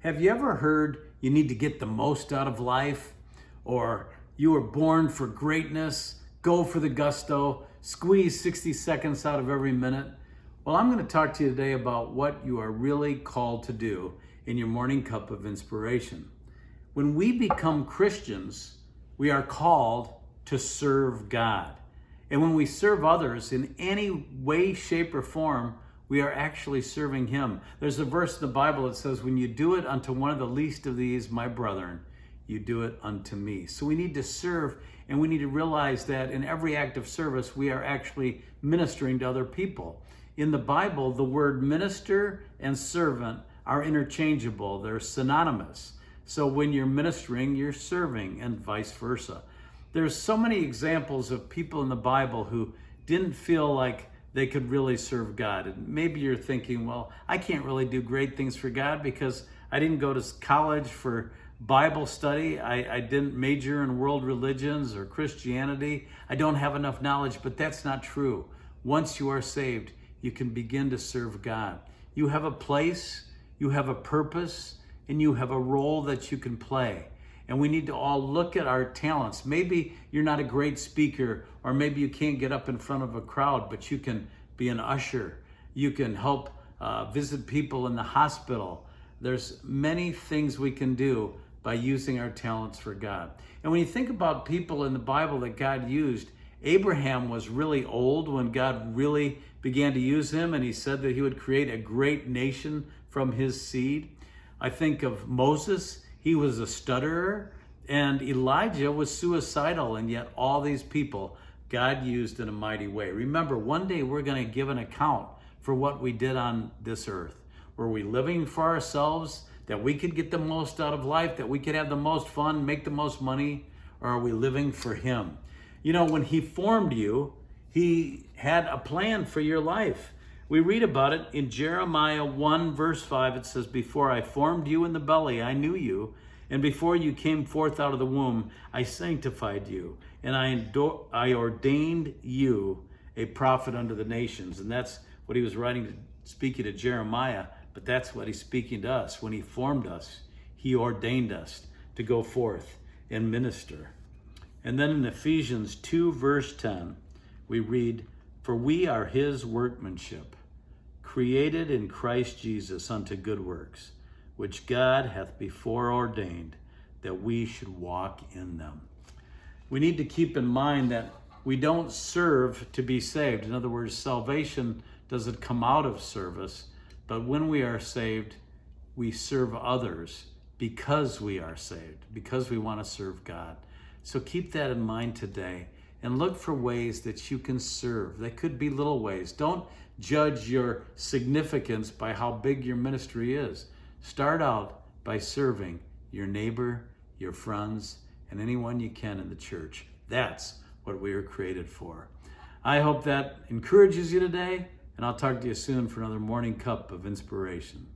Have you ever heard you need to get the most out of life? Or you were born for greatness, go for the gusto, squeeze 60 seconds out of every minute? Well, I'm going to talk to you today about what you are really called to do in your morning cup of inspiration. When we become Christians, we are called to serve God. And when we serve others in any way, shape, or form, we are actually serving Him. There's a verse in the Bible that says, when you do it unto one of the least of these, my brethren, you do it unto me. So we need to serve, and we need to realize that in every act of service, we are actually ministering to other people. In the Bible, the word minister and servant are interchangeable. They're synonymous. So when you're ministering, you're serving, and vice versa. There's so many examples of people in the Bible who didn't feel like they could really serve God. And maybe you're thinking, well, I can't really do great things for God because I didn't go to college for Bible study. I didn't major in world religions or Christianity. I don't have enough knowledge, but that's not true. Once you are saved, you can begin to serve God. You have a place, you have a purpose, and you have a role that you can play. And we need to all look at our talents. Maybe you're not a great speaker, or maybe you can't get up in front of a crowd, but you can be an usher. You can help visit people in the hospital. There's many things we can do by using our talents for God. And when you think about people in the Bible that God used, Abraham was really old when God really began to use him, and he said that he would create a great nation from his seed. I think of Moses. He was a stutterer, and Elijah was suicidal, and yet all these people God used in a mighty way. Remember, one day we're going to give an account for what we did on this earth. Were we living for ourselves, that we could get the most out of life, that we could have the most fun, make the most money, or are we living for Him? You know, when He formed you, He had a plan for your life. We read about it in Jeremiah 1 verse 5. It says, before I formed you in the belly, I knew you. And before you came forth out of the womb, I sanctified you. And I ordained you a prophet unto the nations. And that's what he was writing, speaking to Jeremiah. But that's what he's speaking to us. When he formed us, he ordained us to go forth and minister. And then in Ephesians 2 verse 10, we read, for we are his workmanship, created in Christ Jesus unto good works, which God hath before ordained that we should walk in them. We need to keep in mind that we don't serve to be saved. In other words, salvation doesn't come out of service, but when we are saved, we serve others because we are saved, because we want to serve God. So keep that in mind today. And look for ways that you can serve. They could be little ways. Don't judge your significance by how big your ministry is. Start out by serving your neighbor, your friends, and anyone you can in the church. That's what we were created for. I hope that encourages you today, and I'll talk to you soon for another morning cup of inspiration.